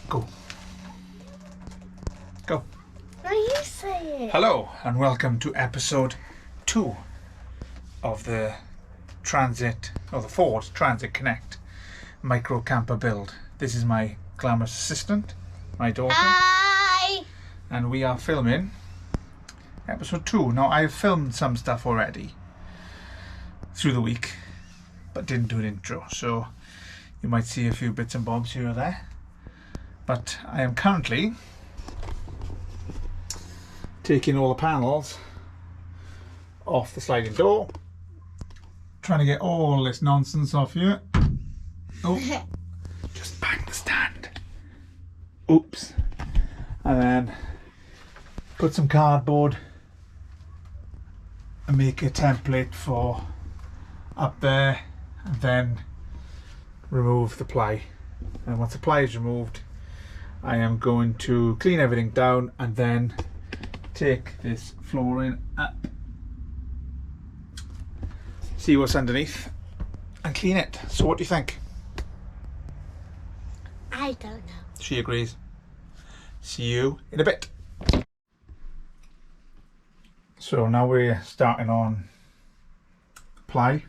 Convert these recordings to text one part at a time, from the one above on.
Go. Go. No, you say it. Hello and welcome to episode 2 of the Ford Transit Connect microcamper build. This is my glamorous assistant, my daughter. Hi. And we are filming episode 2. Now, I've filmed some stuff already through the week, but didn't do an intro, so you might see a few bits and bobs here or there. But I am currently taking all the panels off the sliding door, trying to get all this nonsense off here. Oh, just bang the stand. Oops. And then put some cardboard and make a template for up there, and then remove the ply. And once the ply is removed, I am going to clean everything down and then take this flooring up, see what's underneath and clean it. So what do you think? I don't know. She agrees. See you in a bit. So now we're starting on the ply.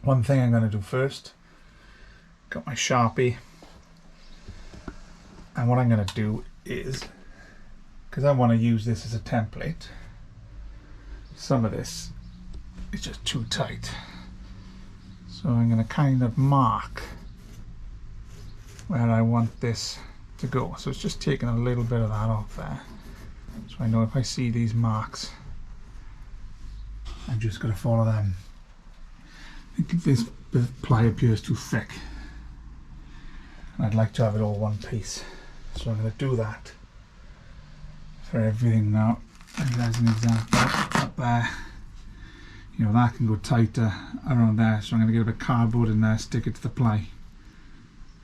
One thing I'm going to do first, got my Sharpie, and what I'm going to do is, because I want to use this as a template, some of this is just too tight, so I'm going to kind of mark where I want this to go. So it's just taking a little bit of that off there, so I know if I see these marks, I'm just going to follow them. I think this bit of ply appears too thick, and I'd like to have it all one piece, so I'm going to do that for everything now. And as an example, up there, you know, that can go tighter around there, so I'm going to get a bit of cardboard in there, stick it to the ply,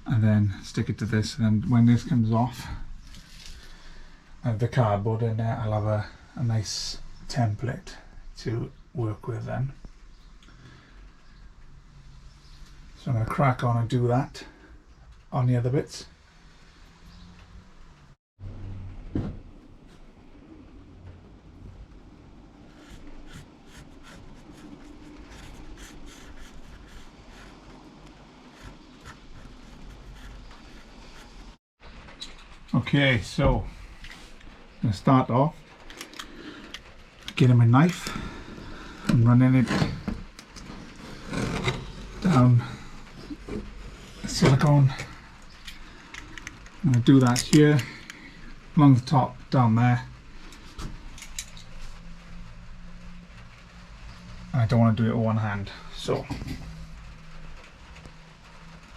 and then stick it to this, and then when this comes off and the cardboard in there, I'll have a nice template to work with then. So I'm going to crack on and do that on the other bits. Okay, so I'm going to start off getting my knife and running it down the silicone. I'm going to do that here along the top, down there. And I don't want to do it with one hand, so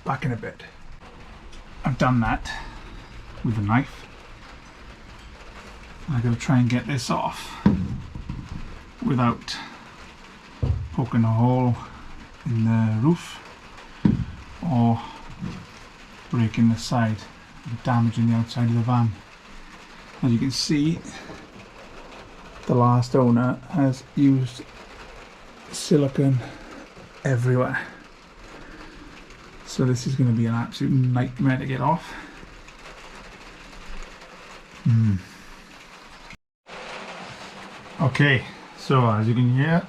back in a bit. I've done that with a knife. I'm going to try and get this off without poking a hole in the roof or breaking the side and damaging the outside of the van. As you can see, the last owner has used silicone everywhere, so this is going to be an absolute nightmare to get off. Okay, so as you can hear,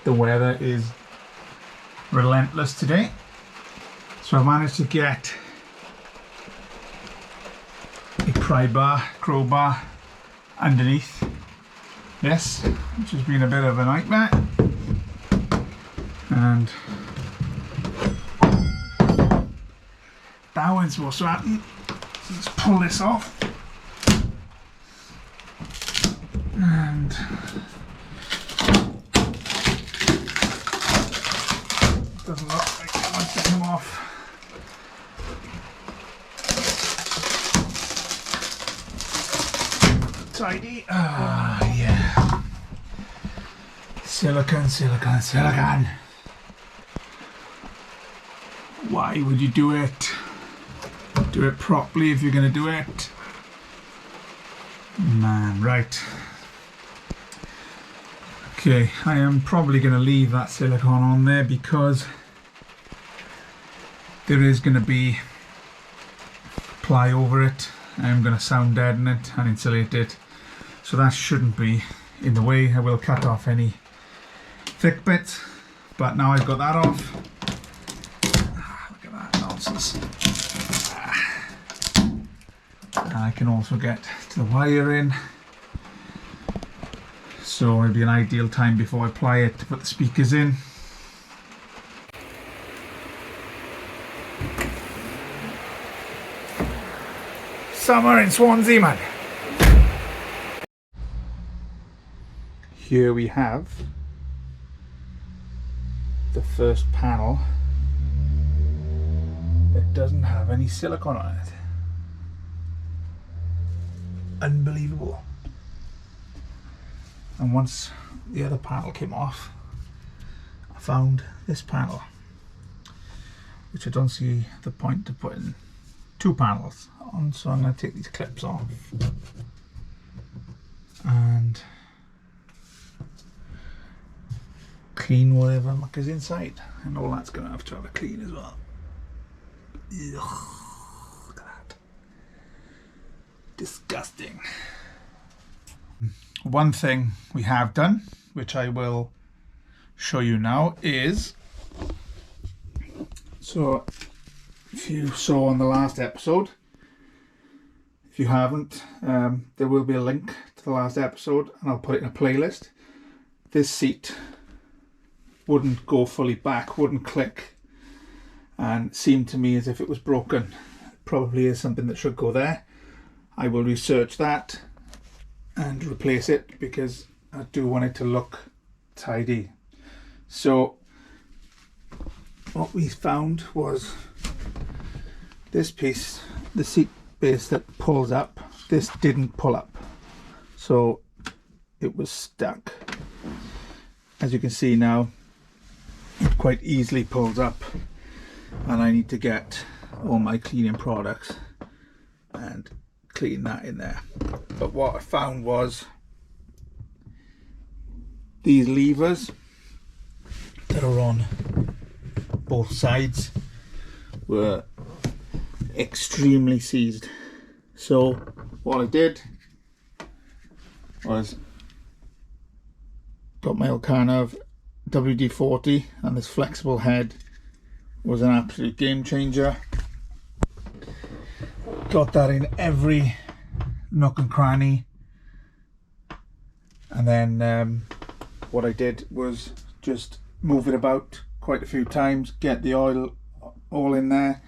the weather is relentless today, so I managed to get a pry bar, crowbar underneath this, which has been a bit of a nightmare, and that wasn't supposed to happen. So let's pull this off, and doesn't look like it wants to come off. Tidy. Ah, yeah. Silicone, silicone, silicone. Why would you do it? Do it properly if you're going to do it. Man, right. Okay, I am probably going to leave that silicone on there because there is going to be ply over it. I'm going to sound deaden it and insulate it, so that shouldn't be in the way. I will cut off any thick bits, but now I've got that off. Look at that nonsense. And I can also get to the wire in, so it'll be an ideal time before I apply it to put the speakers in. Summer in Swansea, man. Here we have the first panel that doesn't have any silicone on it. Unbelievable. And once the other panel came off, I found this panel, which I don't see the point of putting two panels on, so I'm going to take these clips off and clean whatever muck is inside, and all that's going to have a clean as well. Ugh, look at that. Disgusting. One thing we have done, which I will show you now, is, so if you saw on the last episode, if you haven't, there will be a link to the last episode and I'll put it in a playlist. This seat wouldn't go fully back, wouldn't click, and seemed to me as if it was broken. Probably is something that should go there. I will research that and replace it because I do want it to look tidy. So what we found was this piece, the seat base that pulls up, this didn't pull up, so it was stuck. As you can see now, it quite easily pulls up, and I need to get all my cleaning products and clean that in there. But what I found was these levers that are on both sides were extremely seized. So what I did was got my Elkanov WD-40, and this flexible head was an absolute game changer. Got that in every nook and cranny, and then what I did was just move it about quite a few times, get the oil all in there.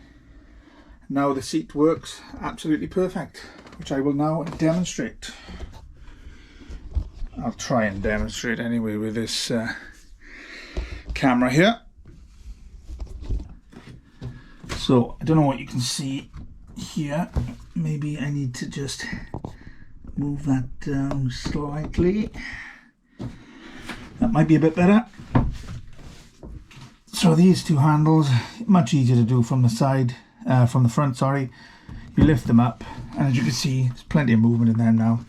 Now the seat works absolutely perfect, which I will now demonstrate. I'll try and demonstrate anyway with this camera here. So I don't know what you can see here. Maybe I need to just move that down slightly. That might be a bit better. So these two handles, much easier to do from the side, from the front, sorry. You lift them up, and as you can see, there's plenty of movement in them now.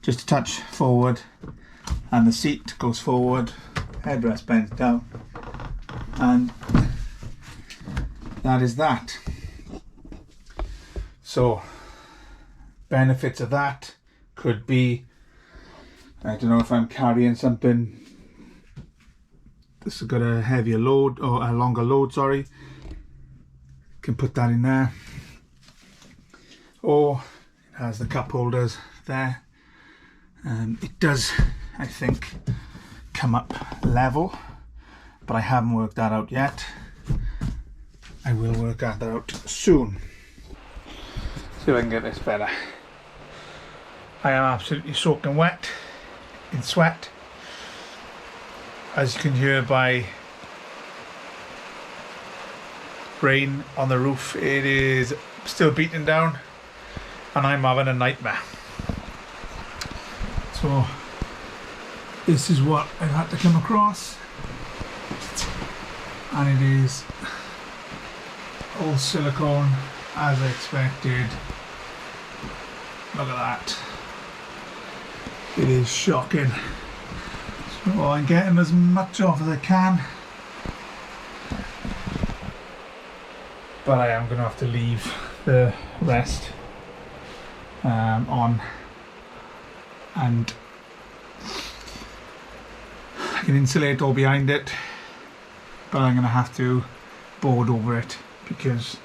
Just a touch forward, and the seat goes forward, headrest bends down, and that is that. So benefits of that could be, I don't know if I'm carrying something, this has got a heavier load, or a longer load, sorry, can put that in there. Or it has the cup holders there. It does, I think, come up level, but I haven't worked that out yet. I will work that out soon. See if I can get this better. I am absolutely soaking wet in sweat, as you can hear by rain on the roof. It is still beating down, and I'm having a nightmare. So this is what I've had to come across, and it is all silicone as I expected. Look at that. It is shocking. So I'm getting as much off as I can, but I am going to have to leave the rest on, and I can insulate all behind it, but I'm going to have to board over it because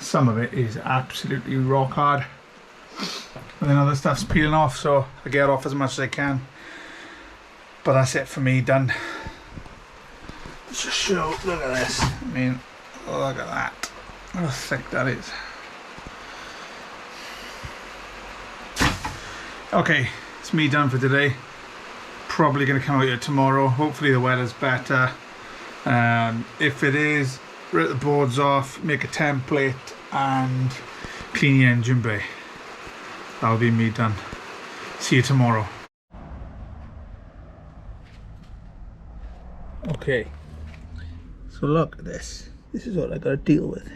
some of it is absolutely rock hard, and then other stuff's peeling off, so I get off as much as I can. But that's it for me, done. Let's just show, look at this. I mean, look at that. How thick that is. Okay, it's me done for today. Probably going to come out here tomorrow. Hopefully the weather's better. If it is, rip the boards off, make a template and clean the engine bay. That'll be me done. See you tomorrow. Okay, so look at this. This is what I got to deal with.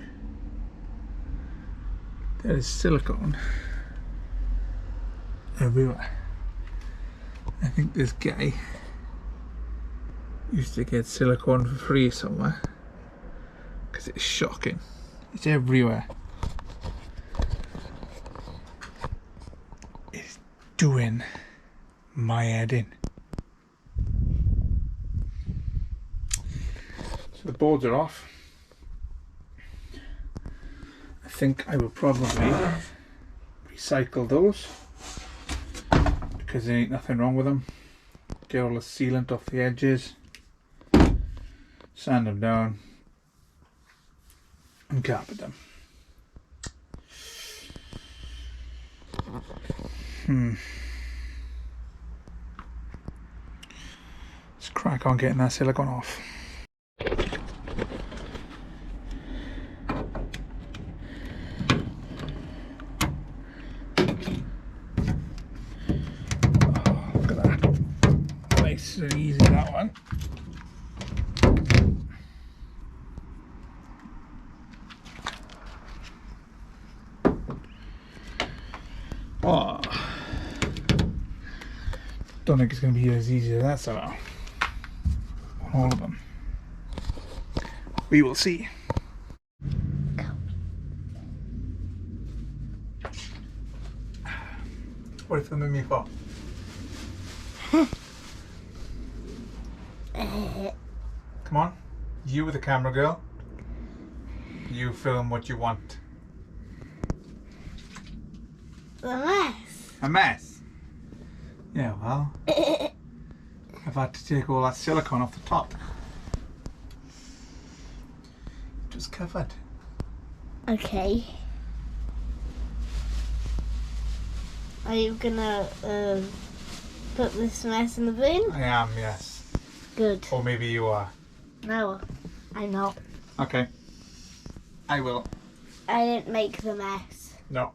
There is silicone everywhere. I think this guy used to get silicone for free somewhere, because it's shocking. It's everywhere. It's doing my head in. So the boards are off. I think I will probably recycle those because there ain't nothing wrong with them. Get all the sealant off the edges, sand them down and carpet them. Let's crack on getting that silicone off. Nice and easy, that one. Oh, don't think it's going to be as easy as that somehow on all of them. We will see. What are you filming me for? Come on, you with the camera girl. You film what you want. A mess. A mess? Yeah, well, I've had to take all that silicone off the top. Just covered. Okay. Are you gonna put this mess in the bin? I am, yes. Good. Or maybe you are. No, I'm not. Okay. I will. I didn't make the mess. No.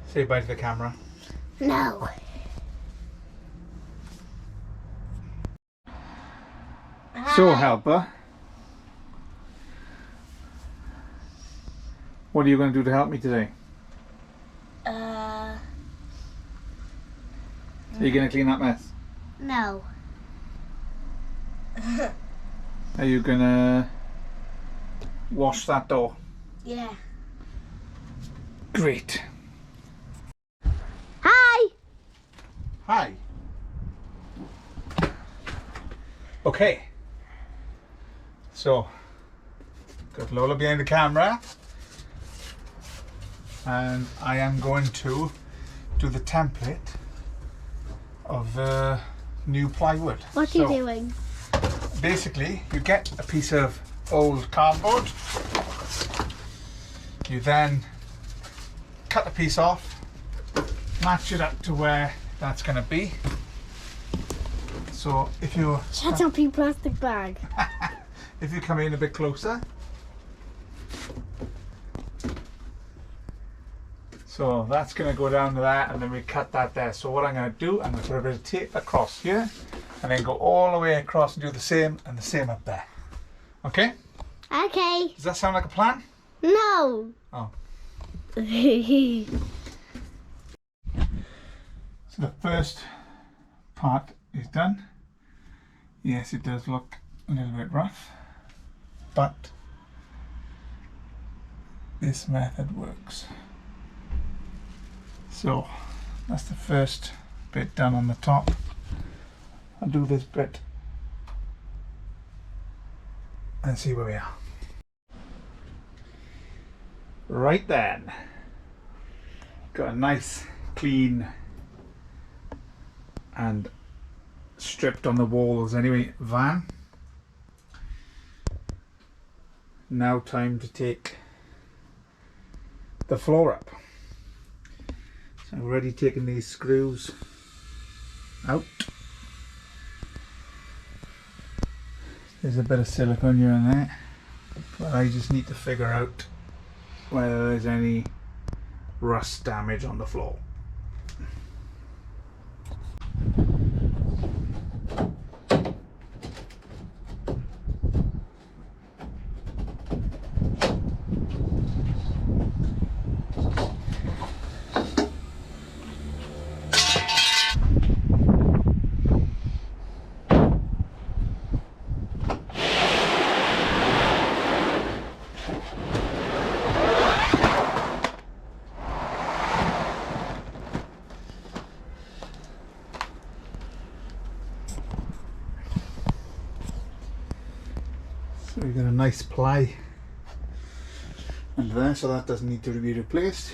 Say bye to the camera. No. So, helper, what are you going to do to help me today? Are you going to clean that mess? No. Are you going to wash that door? Yeah. Great. Hi. Hi. Okay. So, got Lola behind the camera, and I am going to do the template of new plywood. What are you doing? Basically, you get a piece of old cardboard, you then cut the piece off, match it up to where that's going to be. So if you Shut up, you plastic bag. if you come in a bit closer. So that's going to go down to that, and then we cut that there. So what I'm going to do, I'm going to put a bit of tape across here, and then go all the way across and do the same and the same up there. Okay? Okay. Does that sound like a plan? No. Oh. Oh. So the first part is done. Yes, it does look a little bit rough, but this method works. So that's the first bit done on the top. I'll do this bit and see where we are. Right then, got a nice clean and stripped on the walls anyway van. Now time to take the floor up. So I've already taken these screws out. There's a bit of silicone here and there, but I just need to figure out whether there's any rust damage on the floor. So we've got a nice ply under there, so that doesn't need to be replaced.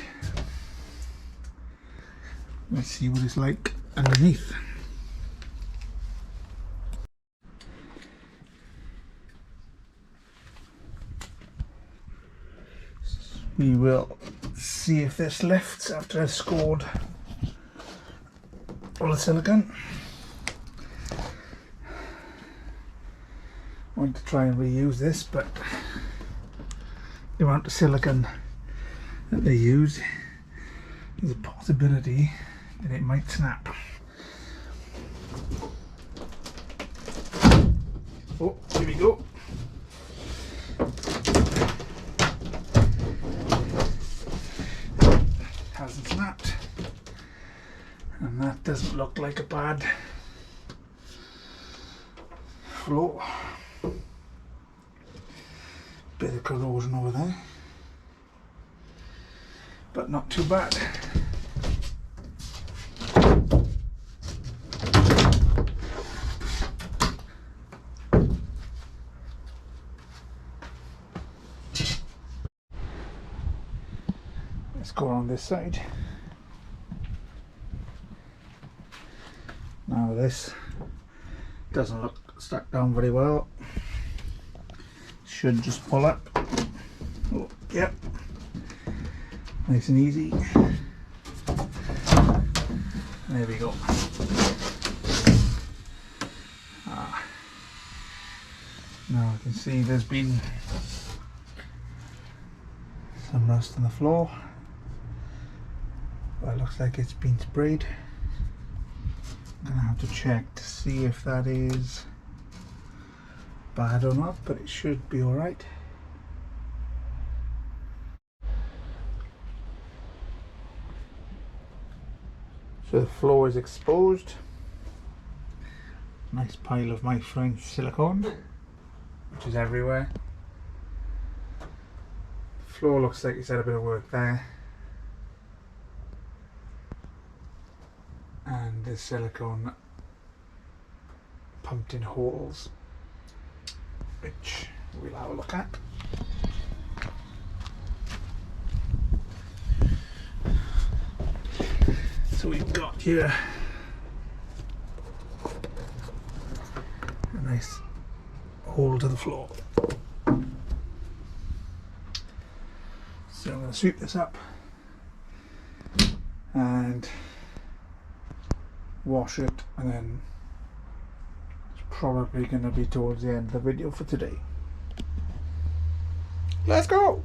Let's see what it's like underneath. We will see if this lifts after I've scored all the silicone. I want to try and reuse this, but the amount of silicone that they use, there's a possibility that it might snap. Oh, here we go. Hasn't snapped, and that doesn't look like a bad floor. Bit of corrosion over there, but not too bad. Let's go on this side. Now this doesn't look stuck down very well. Should just pull up. Oh, yep. Nice and easy. There we go. Now I can see there's been some rust on the floor. Well, it looks like it's been sprayed. I'm gonna have to check to see if that is bad or not, but it should be alright. So the floor is exposed. Nice pile of my French silicone, which is everywhere. The floor looks like it's had a bit of work there. And there's silicone pumped in holes, which we'll have a look at. So we've got here a nice hole to the floor. So I'm going to sweep this up and wash it, and then it's probably going to be towards the end of the video for today. Let's go!